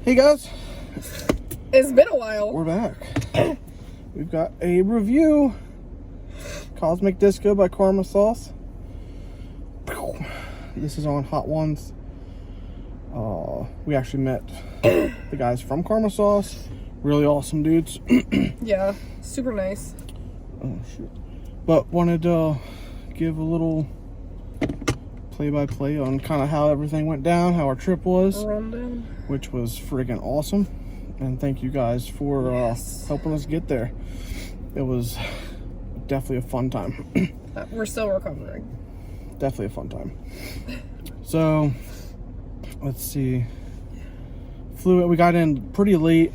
Hey guys, It's been a while. we're back. We've got a review. Cosmic Disco by Karma Sauce. This is on Hot Ones. We actually met the guys from Karma Sauce. Really awesome dudes. Yeah, super nice. Oh shit. But wanted to give a little play-by-play on kind of how everything went down, how our trip was. Rundown. Which was friggin' awesome. And thank you guys for helping us get there. It was definitely a fun time. We're still recovering. Definitely a fun time. So, let's see. We got in pretty late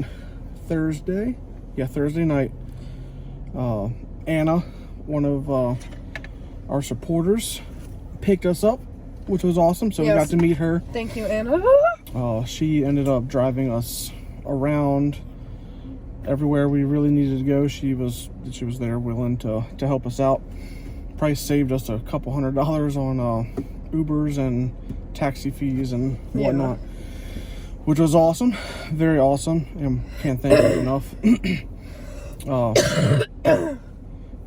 Thursday. Yeah, Thursday night. Anna, one of our supporters, picked us up, which was awesome. So yes. We got to meet her. Thank you, Anna. She ended up driving us around everywhere we really needed to go. She was there willing to help us out. Price saved us a couple $100 on Ubers and taxi fees and whatnot, which was awesome. Very awesome, and can't thank her enough.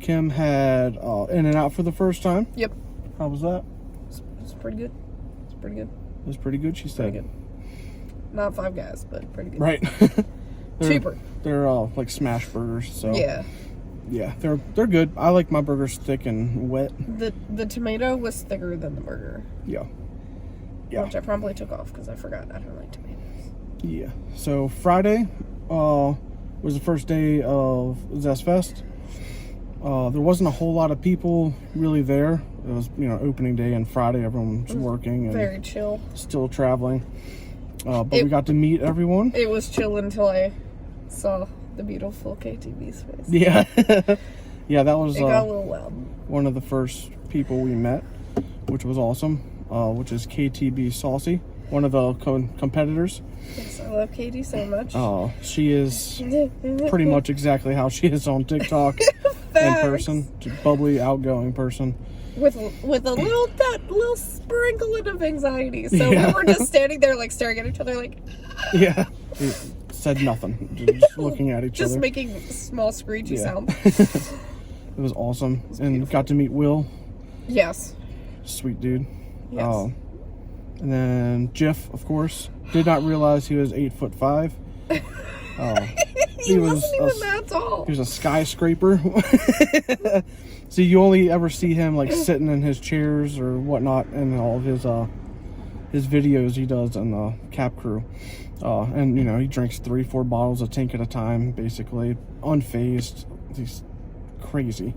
Kim had In-N-Out for the first time. Yep. How was that? It's pretty good. It's pretty good. It was pretty good, she said. Pretty good. Not Five Guys, but pretty good. Right. Cheaper. They're like smash burgers, so yeah, they're good. I like my burgers thick and wet. The tomato was thicker than the burger. Yeah. Which I probably took off because I forgot I don't like tomatoes. Yeah. So Friday was the first day of Zest Fest. There wasn't a whole lot of people really there. It was, opening day, and Friday everyone was working and very chill. Still traveling. But we got to meet everyone. It was chill until I saw the beautiful KTB's face. Yeah. Yeah, that was it got a little loud. One of the first people we met, which was awesome, which is KTB Saucy, one of the competitors. Yes, I love Katie so much. She is pretty much exactly how she is on TikTok in person. Just bubbly, outgoing person. With a little sprinkling of anxiety. So we were just standing there, like, staring at each other, like... Yeah. Said nothing. Just looking at each other. Just making small screechy sounds. It was awesome. And got to meet Will. Yes. Sweet dude. Yes. And then Jiff, of course. Did not realize he was 8'5". He wasn't even that tall. He was a skyscraper. So you only ever see him like sitting in his chairs or whatnot in all of his videos he does on the Cap Crew. And he drinks 3-4 bottles of tank at a time, basically unfazed. He's crazy.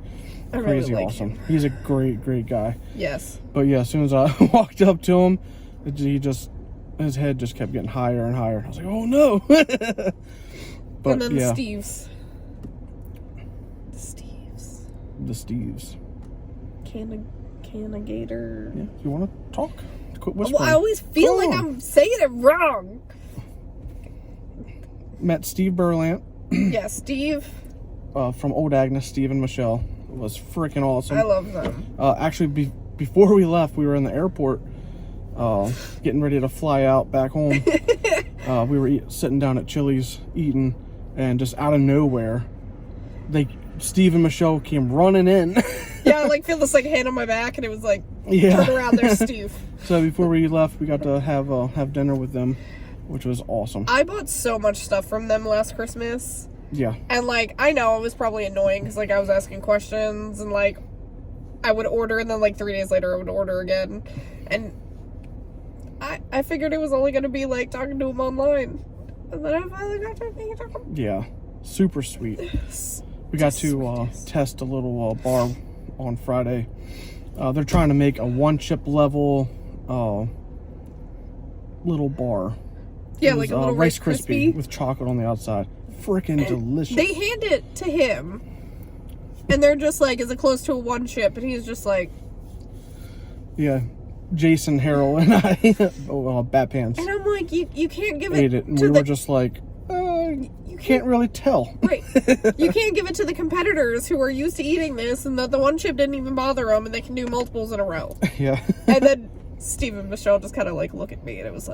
I Crazy really like awesome. him. He's a great guy. Yes. But yeah, as soon as I walked up to him, his head just kept getting higher and higher. I was like, oh no. But and then the Steves. The Steves. Canagator. Yeah, you want to talk? Quit whispering. Well, I always feel like I'm saying it wrong. Met Steve Berlant. Yeah, Steve. From Old Agness, Steve and Michelle. It was freaking awesome. I love them. Actually, before we left, we were in the airport getting ready to fly out back home. We were sitting down at Chili's eating, and just out of nowhere, Steve and Michelle came running in. Yeah, I feel this hand on my back, and it was turn around, there's Steve. So before we left, we got to have dinner with them, which was awesome. I bought so much stuff from them last Christmas. Yeah. And I know it was probably annoying because I was asking questions, and I would order, and then 3 days later I would order again, and I figured it was only going to be talking to them online, and then I finally got talking to them. Yeah, super sweet. We got to test a little bar on Friday. They're trying to make a 1-chip level little bar. Yeah, a little Rice Krispie with chocolate on the outside. Freaking delicious. They hand it to him, and they're just is it close to a 1-chip? And he's just yeah, Jason, Harold, and I, Bat Pants. And I'm like, you can't give ate it, and we were just you can't really tell. Right. You can't give it to the competitors who are used to eating this, and that the 1-chip didn't even bother them, and they can do multiples in a row. Yeah. And then Steve and Michelle just kind of look at me, and it was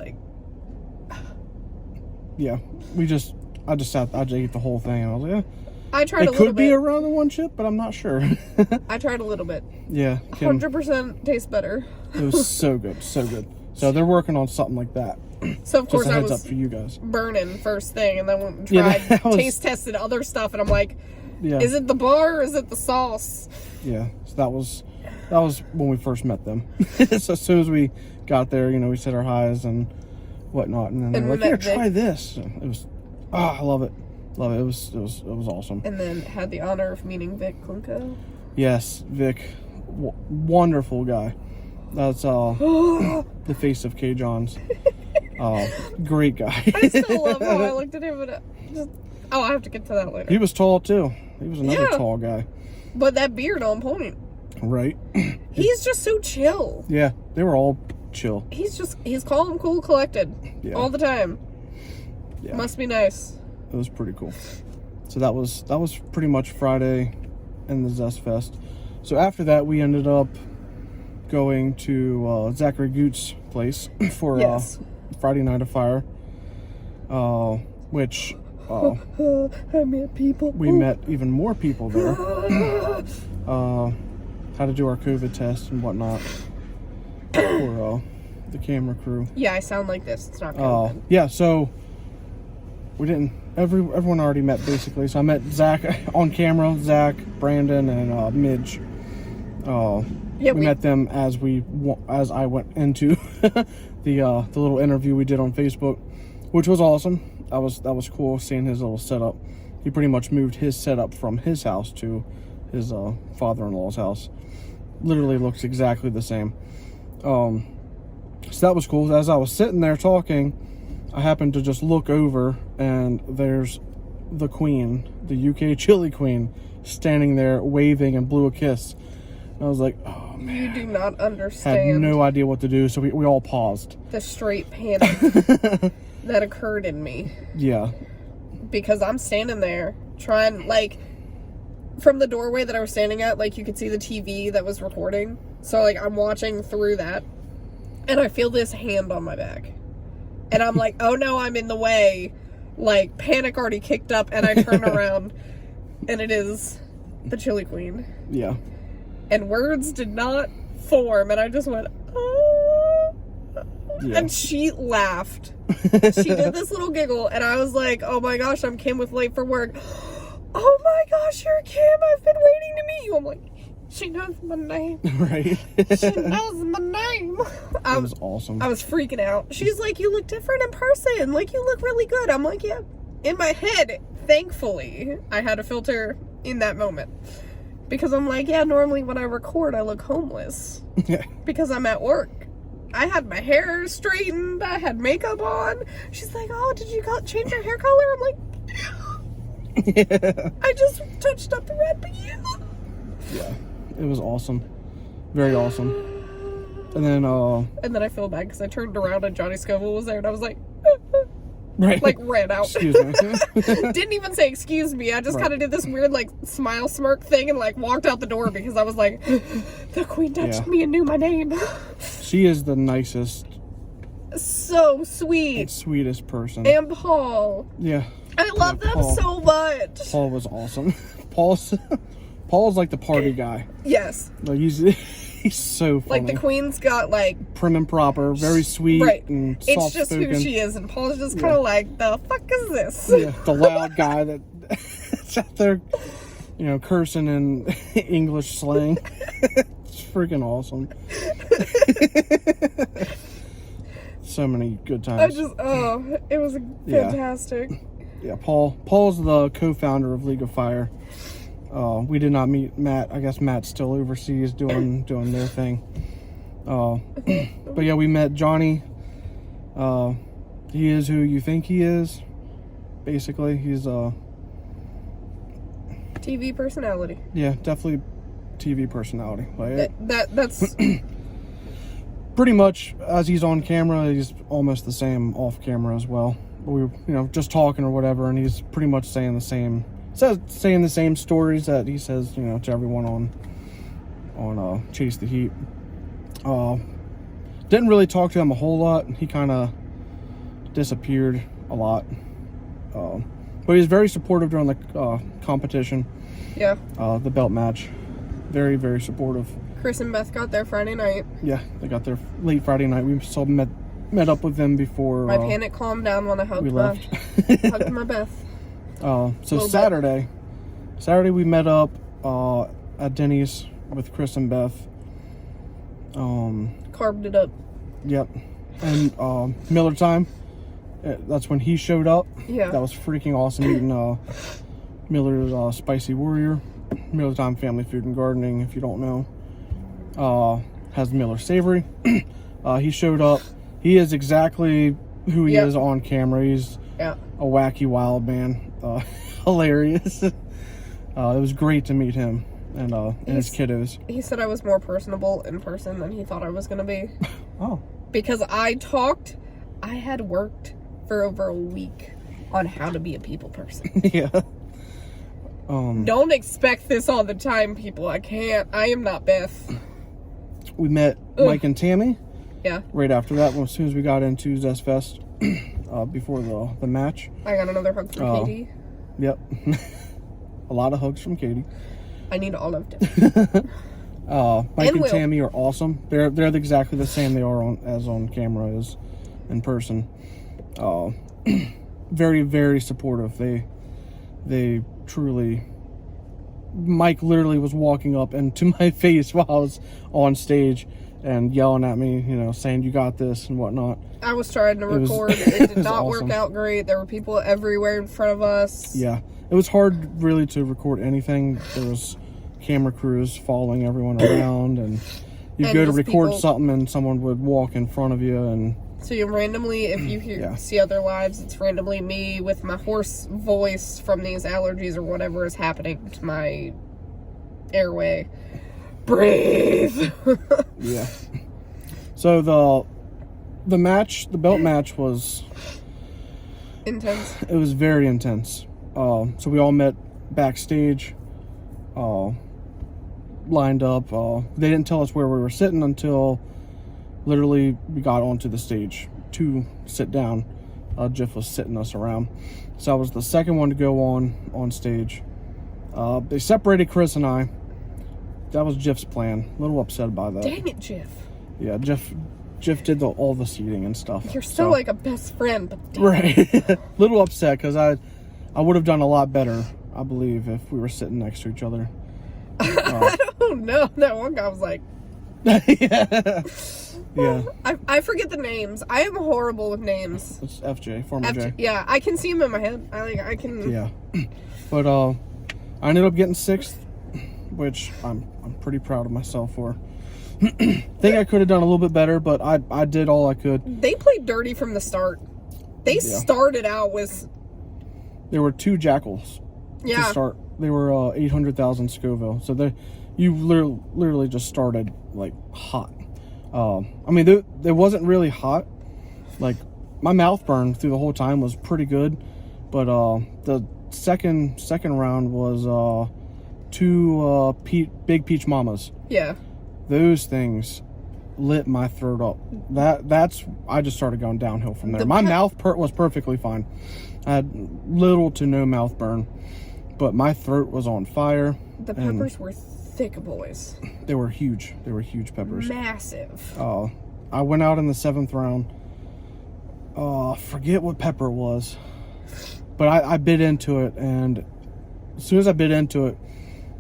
Yeah, I just ate the whole thing, and I was like, I tried a it little could bit. be around the one chip, but I'm not sure. I tried a little bit. Yeah, Kim, 100% tastes better. it was so good, so good. So they're working on something like that. So of course Just a I heads was up for you guys. burning first thing, and then went and Yeah, tried, that was- taste tested other stuff, and I'm like, Yeah, is it the bar or is it the sauce? yeah. So that was when we first met them. So as soon as we got there, we said our highs and whatnot, and then they And were we like, "Here, met Vic. try this." And it was, I love it. Love it. It was awesome. And then had the honor of meeting Vic Klunko. Yes, Vic, wonderful guy. That's the face of cajohns. Great guy. I still love how I looked at him and I have to get to that later. He was tall too. He was another Yeah. tall guy. But that beard on point. Right. He's just so chill. Yeah, they were all chill. He's calm, cool, collected. Yeah. All the time. Yeah. Must be nice. It was pretty cool. So that was pretty much Friday and the Zest Fest. So after that, we ended up going to Zachary Goots' place for Yes. Friday Night of Fire, which I met people. we met even more people there. Had to do our COVID test and whatnot for the camera crew. Yeah, I sound like this. It's not good. Yeah, so we didn't. Everyone already met basically. So I met Zach on camera, Zach, Brandon, and Midge. Yeah, we met them as I went into the little interview we did on Facebook, which was awesome. That was cool seeing his little setup. He pretty much moved his setup from his house to his father-in-law's house. Literally looks exactly the same. So that was cool. As I was sitting there talking, I happened to just look over, and there's the queen, the UK chili queen, standing there waving and blew a kiss. And I was like, oh man. You do not Had understand no idea what to do, so we all paused. the straight panic that occurred in me. Yeah. Because I'm standing there trying, like, from the doorway that I was standing at, like, you could see the TV that was recording. So, like, I'm watching through that, and I feel this hand on my back. And I'm like, oh no, I'm in the way. Like, panic already kicked up, and I turn around, and it is the chili queen. Yeah. And words did not form, and I just went, oh. Yeah. And she laughed. She did this little giggle, and I was like, oh my gosh, I'm Kim with Late for Work. Oh my gosh, you're Kim. I've been waiting to meet you. I'm like, she knows my name. Right. She knows my name. That was awesome. I was freaking out. She's like, you look different in person. Like, you look really good. I'm like, yeah. In my head, thankfully, I had a filter in that moment. Because I'm like, yeah, normally when I record, I look homeless. Yeah. Because I'm at work. I had my hair straightened. I had makeup on. She's like, oh, did you change your hair color? I'm like, Yeah. I just touched up the red, but yeah. Yeah. It was awesome. Very awesome. And then I feel bad because I turned around and Johnny Scoville was there, and I was like, right. like ran out. Excuse me. Didn't even say excuse me. I just Right. kind of did this weird like smile smirk thing and like walked out the door because I was like, the queen touched Yeah. me and knew my name. She is the nicest, So sweet. sweetest person. And Paul. Yeah. I love them Paul. so much. Paul was awesome. Paul's like the party guy. Yes. Like he's so funny. Like the queen's got like, Prim and proper, very sweet right. and It's soft just spoken. who she is, and Paul's just kind of like, the fuck is this? Yeah, the loud guy that's out there, cursing in English slang. It's freaking awesome. So many good times. It was Yeah. fantastic. Yeah, Paul's the co-founder of League of Fire. We did not meet Matt. I guess Matt's still overseas doing their thing. But yeah, we met Johnny. He is who you think he is. Basically, he's TV personality. yeah, definitely TV personality. Like That's pretty much as he's on camera, he's almost the same off camera as well. We were, just talking or whatever, and he's pretty much saying the same stories that he says, to everyone on Chase the Heat. Didn't really talk to him a whole lot. He kind of disappeared a lot. But he was very supportive during the competition. Yeah. The belt match. Very, very supportive. Chris and Beth got there Friday night. Yeah, they got there late Friday night. We saw met up with them before my panic calmed down when I hugged hugged my Beth. So Saturday we met up at Denny's with Chris and Beth. Carved it up. Yep. And Miller time. That's when he showed up. Yeah. That was freaking awesome, eating Miller's Spicy Warrior. Miller Time Family Food and Gardening, if you don't know. Has Miller Savory. He showed up. He is exactly who he is on camera. He's a wacky wild man. Hilarious. It was great to meet him and his kiddos. He said I was more personable in person than he thought I was going to be. Oh. Because I had worked for over a week on how to be a people person. Yeah. Don't expect this all the time, people. I am not Beth. We met Mike and Tammy. Yeah. Right after that, as soon as we got into Zest Fest, before the match. I got another hug from Katie. Yep. A lot of hugs from Katie. I need all of them. Mike and Tammy are awesome. They're exactly the same they are on camera as in person. Very, very supportive. They truly. Mike literally was walking up into my face while I was on stage and yelling at me, saying, "You got this," and whatnot. I was trying to record. It did not awesome. work out great. There were people everywhere in front of us. Yeah. It was hard really to record anything. There was camera crews following everyone around, and you'd go to record something and someone would walk in front of you. And so you randomly, if you see other lives, it's randomly me with my hoarse voice from these allergies or whatever is happening to my airway. Breathe. Yeah. So the belt match was intense. It was very intense. So we all met backstage, lined up. They didn't tell us where we were sitting until literally we got onto the stage to sit down. Jeff was sitting us around. So I was the second one to go on stage. They separated Chris and I. That was Jeff's plan. A little upset by that. Dang it, Jeff. Yeah, Jeff did all the seating and stuff. You're still like a best friend, but right. Little upset because I would have done a lot better, I believe, if we were sitting next to each other. I don't know. That one guy was like, yeah. I forget the names. I am horrible with names. It's FJ, former J. Yeah, I can see him in my head. I can. Yeah, but I ended up getting 6th, which I'm pretty proud of myself for. Think I could have done a little bit better, but I did all I could. They played dirty from the start. They started out with. There were 2 jackals. Yeah. To start, they were 800,000 Scoville. So you literally just started like hot. I mean, it wasn't really hot. Like my mouth burn through the whole time was pretty good, but the second round was 2 big peach mamas. Yeah. Those things lit my throat up. That's I just started going downhill from there. My mouth was perfectly fine. I had little to no mouth burn, but my throat was on fire. The peppers were thick boys. They were huge. They were huge peppers. Massive. I went out in the 7th round. Forget what pepper it was, but I bit into it, and as soon as I bit into it,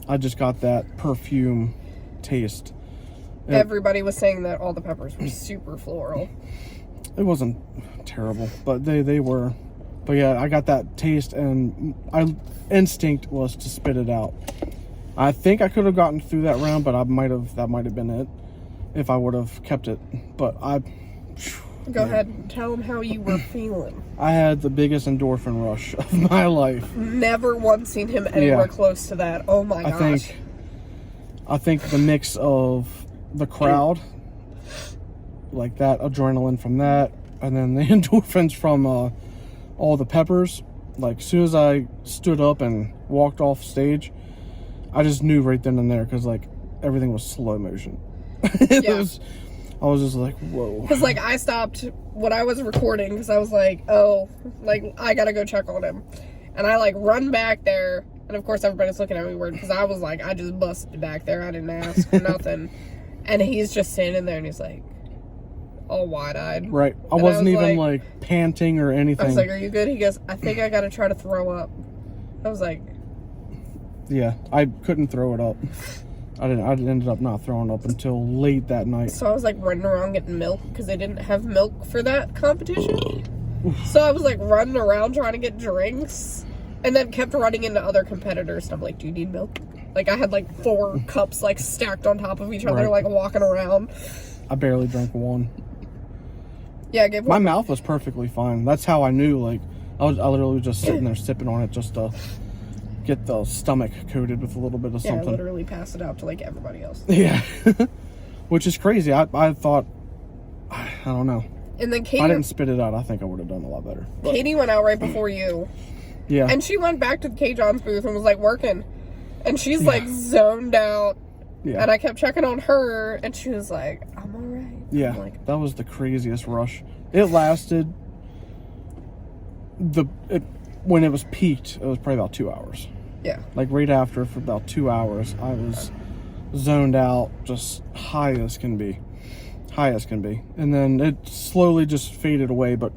I just got that perfume taste. Everybody was saying that all the peppers were super floral. It wasn't terrible, but they were. But yeah, I got that taste, and my instinct was to spit it out. I think I could have gotten through that round, but that might have been it if I would have kept it. But Go ahead and tell them how you were feeling. I had the biggest endorphin rush of my life. Never once seen him anywhere close to that. Oh my gosh. I think the mix of the crowd, like that adrenaline from that, and then the endorphins from all the peppers. Like as soon as I stood up and walked off stage, I just knew right then and there, because like everything was slow motion. I was just like, whoa. Because, like, I stopped when I was recording because I was like, oh, like, I gotta go check on him. And I, like, run back there. And, of course, everybody's looking at me weird because I was like, I just busted back there. I didn't ask nothing. And he's just standing there and he's like, all wide-eyed. Right. I wasn't even like panting or anything. I was like, are you good? He goes, I think I gotta try to throw up. I was like, yeah, I couldn't throw it up. I ended up not throwing up until late that night. so I was like running around getting milk because they didn't have milk for that competition. So I was like running around trying to get drinks and then kept running into other competitors. And I'm like, do you need milk? Like, I had like 4 cups like stacked on top of each other, Right. like walking around. I barely drank one. Yeah, I gave My one. mouth was perfectly fine. That's how I knew. Like, I literally was just sitting there sipping on it just to get the stomach coated with a little bit of Yeah, I something. literally passed it out to like everybody else. Yeah. Which is crazy. I thought, I don't know. And then If I didn't spit it out, I think I would have done a lot better. But, Katie went out right before you. yeah. And she went back to the cajohns booth and was like working. And she's like zoned out. Yeah. And I kept checking on her and she was like, I'm alright. Yeah. I'm like, That was the craziest rush. It lasted when it was peaked, it was probably about 2 hours. yeah. Like right after, for about 2 hours, I was zoned out, just high as can be. And then it slowly just faded away, but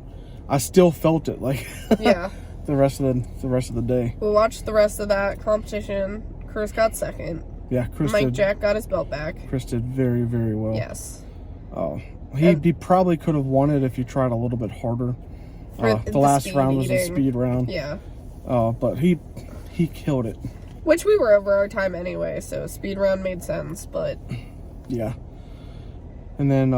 I still felt it like Yeah. the rest of the day. We watched the rest of that competition. Chris got second. Yeah, Chris Mike did. Jack got his belt back. Chris did very, very well. Yes. He probably could have won it if he tried a little bit harder. For The last speed round was a eating. speed round. Yeah. But he killed it. Which we were over our time anyway, so speed round made sense, but Yeah. And then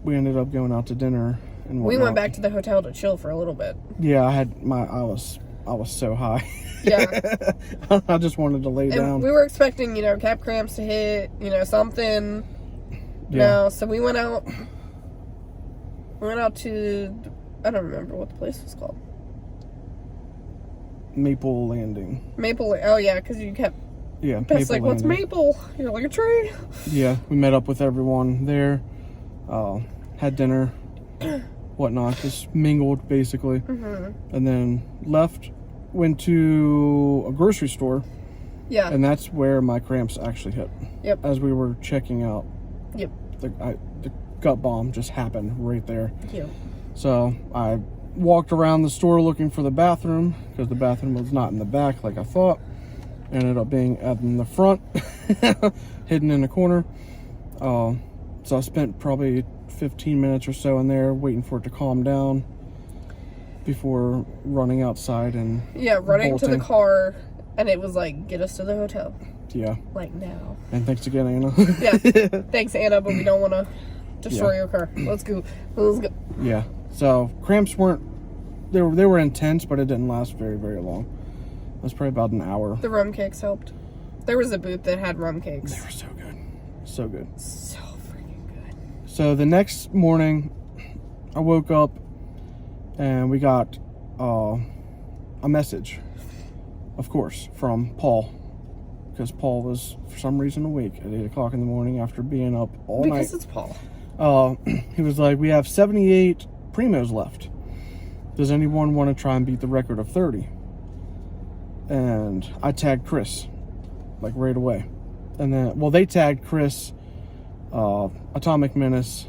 we ended up going out to dinner and we whatnot. went back to the hotel to chill for a little bit. Yeah, I was so high. Yeah. I just wanted to lay And down. we were expecting, cap cramps to hit, something. Yeah. No, so we went out. We went out to, I don't remember what the place was called. Maple Landing. Maple. Oh yeah, because you kept. Yeah, Beth's like, what's Landing. maple? You're like a tree. Yeah, we met up with everyone there. Had dinner, whatnot. Just mingled basically, and then left. Went to a grocery store, Yeah. and that's where my cramps actually hit. Yep. As we were checking out, Yep. the gut bomb just happened right there. Yep. So I walked around the store looking for the bathroom because the bathroom was not in the back like I thought. Ended up being in the front, hidden in a corner. So I spent probably 15 minutes or so in there waiting for it to calm down before running outside and running to the bolting. car, and it was like, get us to the hotel. Yeah. Like now. And thanks again, Anna. Yeah. Thanks, Anna, but we don't want to destroy Yeah. your car. Let's go. Let's go. Yeah. So cramps weren't, they were intense, but it didn't last very, very long. It was probably about an hour. The rum cakes helped. There was a booth that had rum cakes. They were so good. So good. So freaking good. So the next morning, I woke up and we got a message, of course, from Paul. Because Paul was, for some reason, awake at 8 o'clock in the morning after being up all night. Because it's Paul. He was like, we have 78 primos left. Does anyone want to try and beat the record of 30? And I tagged Chris, like right away. And then, well, they tagged Chris, Atomic Menace,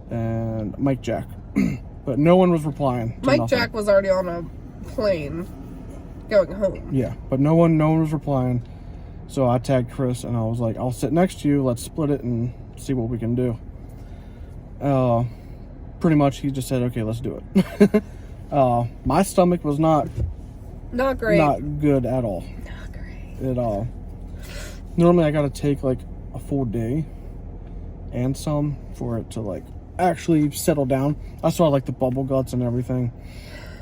and Mike Jack. But no one was replying to Mike nothing. Jack was already on a plane going home. Yeah, but no one was replying. So I tagged Chris and I was like, I'll sit next to you, let's split it and see what we can do. Pretty much he just said, okay, let's do it. My stomach was not Not good at all. Not great. At all. Normally I gotta take like a full day and some for it to like actually settle down. I saw like the bubble guts and everything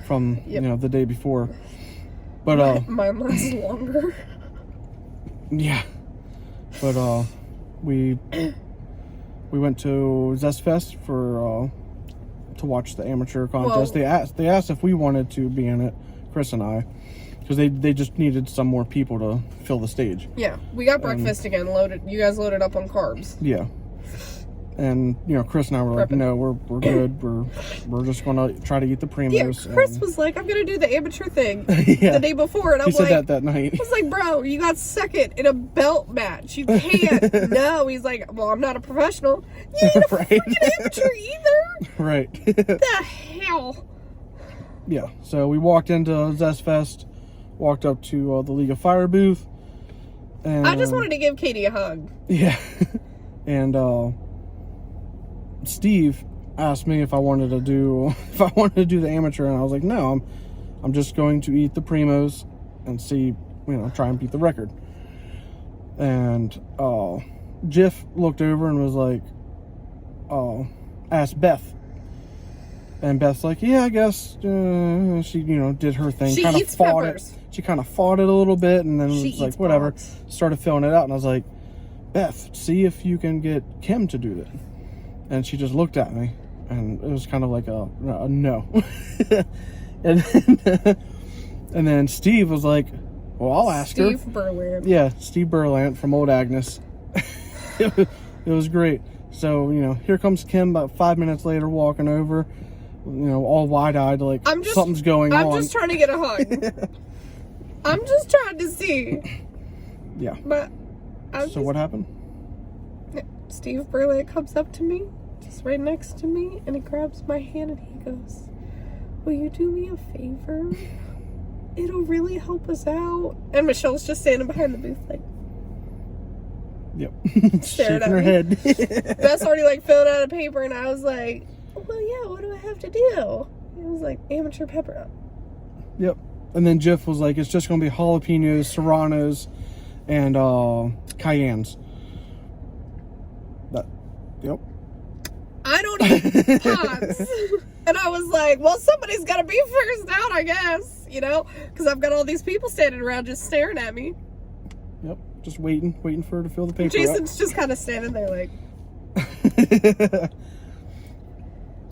from the day before. But Mine lasts longer. yeah. But we went to Zest Fest for to watch the amateur contest. Well, they asked if we wanted to be in it, Chris and I, because they just needed some more people to fill the stage. Yeah, we got breakfast again. You guys loaded up on carbs. Yeah. And, you know, Chris and I were like, no, we're good. We're just going to try to eat the primos. Yeah, Chris was like, I'm going to do the amateur thing yeah. the day before. And I'm he like, said that night. I was like, bro, you got second in a belt match. You can't. No. He's like, well, I'm not a professional. You ain't a freaking amateur either. Right. The hell? Yeah. So we walked into Zest Fest, walked up to the League of Fire booth. And I just wanted to give Katie a hug. Yeah. And Steve asked me if I wanted to do the amateur, and I was like, no, I'm just going to eat the primos and see, you know, try and beat the record. And Jiff looked over and was like, asked Beth. And Beth's like, yeah, I guess she, you know, did her thing. She kind of eats fought peppers. it. She kind of fought it a little bit, and then was like, whatever. Pops. Started filling it out, and I was like, Beth, see if you can get Kim to do it. And she just looked at me, and it was kind of like a no. and then Steve was like, well, I'll ask her. Steve Berland. Yeah, Steve Berland from Old Agness. It was great. So, you know, here comes Kim about 5 minutes later walking over, you know, all wide-eyed, like something's going on. I'm just trying to get a hug. I'm just trying to see. Yeah. But so what happened? Steve Berland comes up to me, just right next to me, and he grabs my hand and he goes, will you do me a favor? It'll really help us out. And Michelle's just standing behind the booth like, yep. Staring Shaking her head. Beth's already like filled out a paper, and I was like, well, yeah, what do I have to do? It was like amateur pepper. Yep. And then Jiff was like, it's just going to be jalapenos, serranos, and cayennes. Yep. I don't eat pots. And I was like, well, somebody's got to be first out, I guess, you know, because I've got all these people standing around just staring at me. Yep. Just waiting for her to fill the paper Jason's up. just kind of standing there like,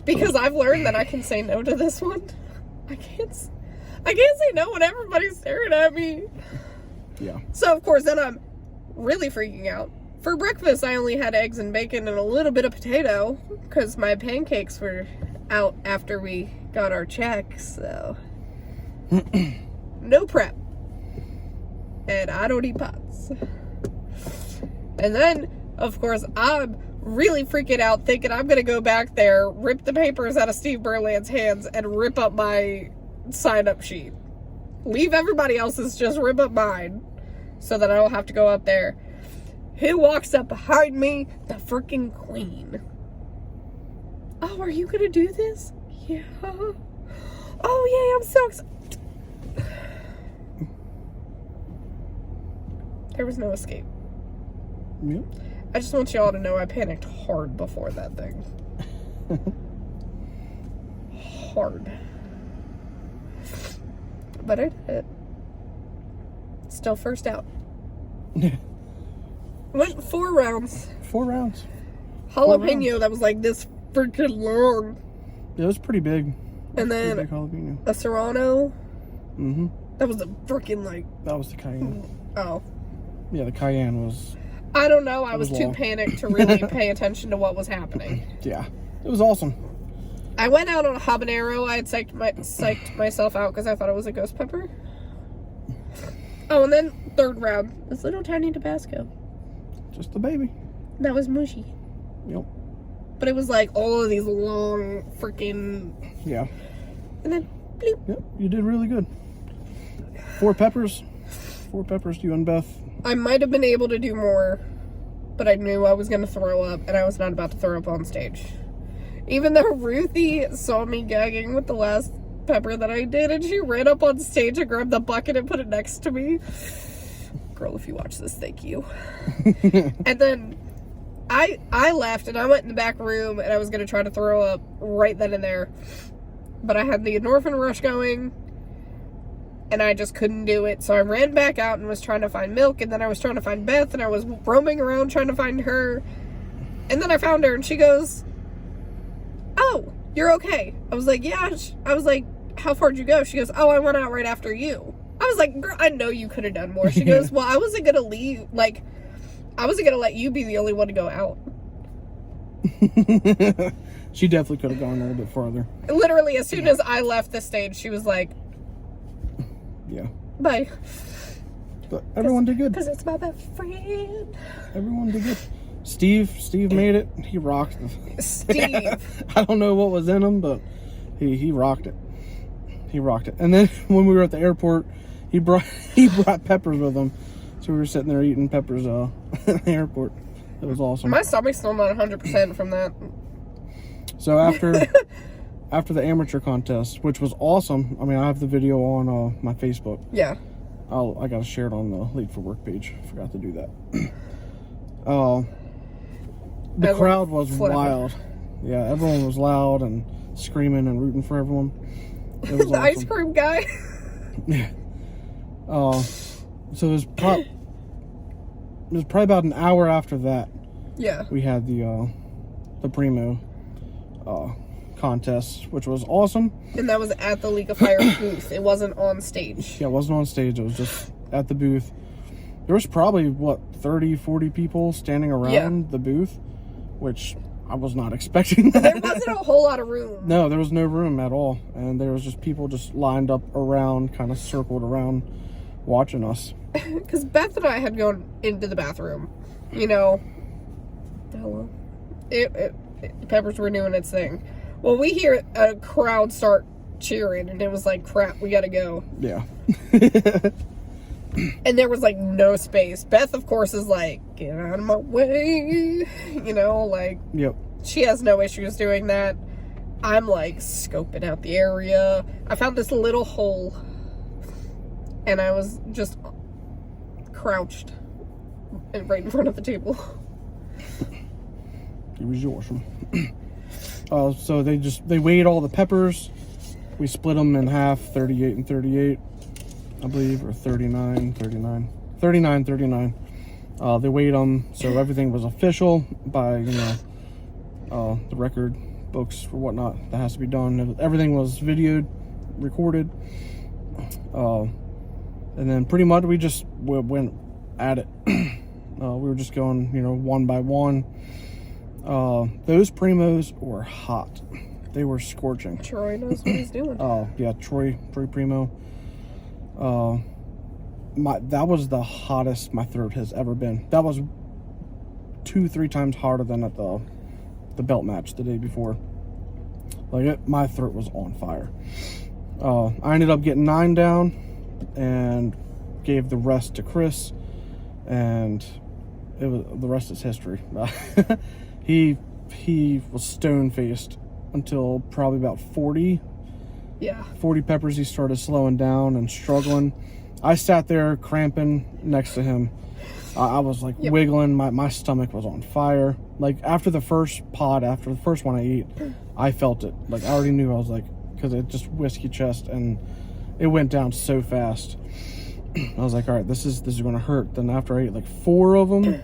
because I've learned that I can say no to this one. I can't say no when everybody's staring at me. Yeah. So, of course, then I'm really freaking out. For breakfast, I only had eggs and bacon and a little bit of potato because my pancakes were out after we got our check, so no prep. And I don't eat pots. And then, of course, I'm really freaking out thinking I'm going to go back there, rip the papers out of Steve Berland's hands, and rip up my sign-up sheet. Leave everybody else's, just rip up mine so that I don't have to go up there. Who walks up behind me? The freaking queen. Oh, are you gonna do this? Yeah. Oh, yeah, I'm so excited. There was no escape. Yep. I just want y'all to know I panicked hard before that thing. Hard. But I did it. Still first out. Went 4 rounds. 4 rounds. Jalapeno that was like this freaking long. It was pretty big. And then big jalapeno. a Serrano. Mm-hmm. That was a freaking like. That was the cayenne. Oh. Yeah, the cayenne was. I don't know. I was too long. panicked to really pay attention to what was happening. Yeah, it was awesome. I went out on a habanero. I had psyched myself out because I thought it was a ghost pepper. Oh, and then 3rd round, this little tiny Tabasco. Just the baby. That was mushy. Yep. But it was like all of these long freaking. Yeah. And then bloop. Yep, you did really good. 4 peppers. 4 peppers to you and Beth. I might have been able to do more, but I knew I was going to throw up, and I was not about to throw up on stage. Even though Ruthie saw me gagging with the last pepper that I did, and she ran up on stage and grabbed the bucket and put it next to me. Girl, if you watch this, thank you. And then I left, and I went in the back room, and I was going to try to throw up right then and there. But I had the endorphin rush going, and I just couldn't do it. So I ran back out and was trying to find Milk, and then I was trying to find Beth, and I was roaming around trying to find her. And then I found her, and she goes, "Oh, you're okay." I was like, "Yeah." I was like, "How far did you go?" She goes, "Oh, I went out right after you." I was like, "Girl, I know you could have done more." She goes, "Well, I wasn't going to leave. Like, I wasn't going to let you be the only one to go out." She definitely could have gone a little bit farther. Literally, as soon as I left the stage, she was like, yeah. Bye. But everyone did good. Because it's my best friend. Everyone did good. Steve made it. He rocked. Steve. I don't know what was in him, but he rocked it. He rocked it. And then when we were at the airport, he brought peppers with him. So we were sitting there eating peppers at the airport. It was awesome. My stomach's still not 100% from that. So after the amateur contest, which was awesome. I mean, I have the video on my Facebook. Yeah. I gotta share it on the Late for Work page. Forgot to do that. The crowd was wild. Yeah, everyone was loud and screaming and rooting for everyone. It was the awesome. ice cream guy. Yeah. So it was probably about an hour after that. Yeah. We had the Primo contest, which was awesome. And that was at the League of Fire booth. It wasn't on stage. Yeah, it wasn't on stage. It was just at the booth. There was probably, 30, 40 people standing around the booth, which I was not expecting that. There wasn't a whole lot of room. No, there was no room at all. And there was just people just lined up around, kind of circled around, watching us. Because Beth and I had gone into the bathroom. You know. Hello. Peppers were doing its thing. Well, we hear a crowd start cheering, and it was like, crap, we gotta go. Yeah. And there was like no space. Beth, of course, is like, get out of my way. You know, like, Yep. she has no issues doing that. I'm like scoping out the area. I found this little hole, and I was just crouched right in front of the table. It was awesome. So they weighed all the peppers. We split them in half, 38 and 38, I believe, or 39. They weighed them, so everything was official by, the record books or whatnot that has to be done. Everything was videoed, recorded, and then pretty much we just went at it. We were just going, one by one. Those Primos were hot. They were scorching. Troy knows what he's doing. Oh, yeah, Troy Primo. That was the hottest my throat has ever been. That was 2-3 times hotter than at the belt match the day before. My throat was on fire. I ended up getting 9 down and gave the rest to Chris, and the rest is history. He was stone-faced until probably about 40. Yeah. 40 peppers, he started slowing down and struggling. I sat there cramping next to him. I was wiggling. My stomach was on fire. After the first one I ate, I felt it. I already knew. I was because it just whiskey chest, and it went down so fast. I was like, all right, this is going to hurt. Then after I ate 4 of them,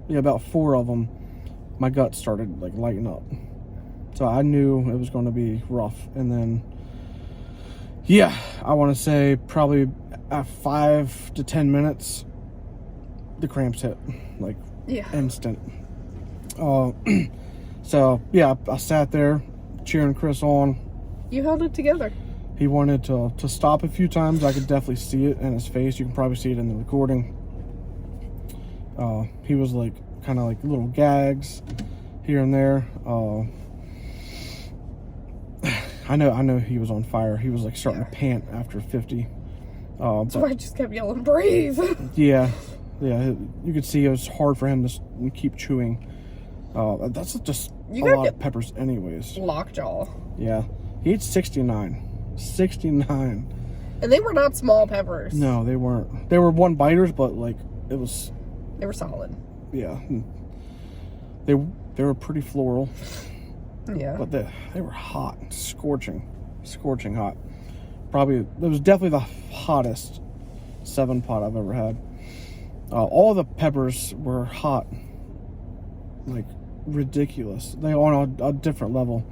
about 4 of them, my gut started lighting up. So I knew it was going to be rough. And then, I want to say probably at 5 to 10 minutes, the cramps hit, instant. So I sat there cheering Chris on. You held it together. He wanted to stop a few times. I could definitely see it in his face. You can probably see it in the recording. He was kind of little gags here and there. I know he was on fire. He was starting to pant after 50. So I just kept yelling, breathe. Yeah. You could see it was hard for him to keep chewing. That's just a lot of peppers anyways. Lockjaw. Yeah. He ate 69. 69. And they were not small peppers. No, they weren't. They were one biters, but it was. They were solid. Yeah. They were pretty floral. Yeah. But they were hot, scorching hot. Probably, it was definitely the hottest 7-pot I've ever had. All the peppers were hot, ridiculous. They were on a different level.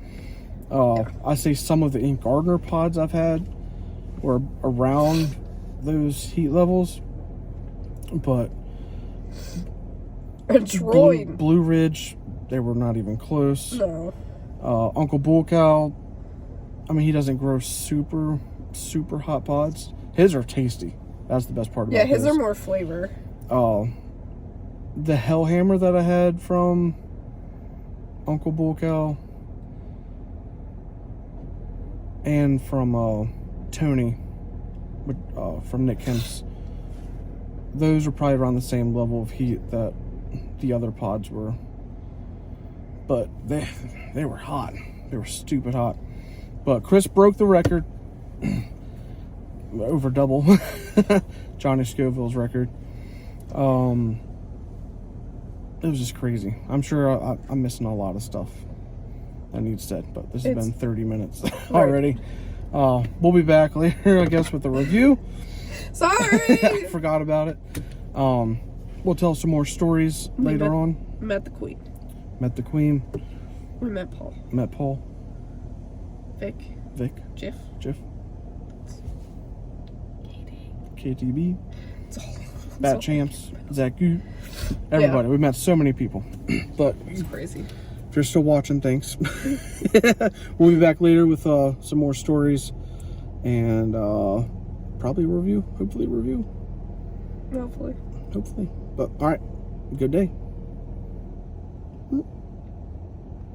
I say some of the Ink Gardner pods I've had were around those heat levels, but Troy. Blue Ridge, they were not even close. No. Uncle Bull Cow, I mean, he doesn't grow super hot pods. His are tasty. That's the best part about Yeah, his are more flavor. The Hellhammer that I had from Uncle Bull Cow and from Tony, from Nick Kemp's, those are probably around the same level of heat that the other pods were. But they were hot. They were stupid hot. But Chris broke the record. Over double Johnny Scoville's record. It was just crazy. I'm sure I'm missing a lot of stuff that needs said, but this has been 30 minutes already. We'll be back later, I guess, with a review. Sorry! I forgot about it. We'll tell some more stories later on. Met the Queen. Met the Queen. We met Paul. Met Paul. Vic. Jiff. KTB. Bat Champs. Zach Goot. Everybody. Yeah. We met so many people. But It's crazy. if you're still watching, thanks. We'll be back later with some more stories and probably a review. Hopefully a review. Hopefully. But all right. Good day.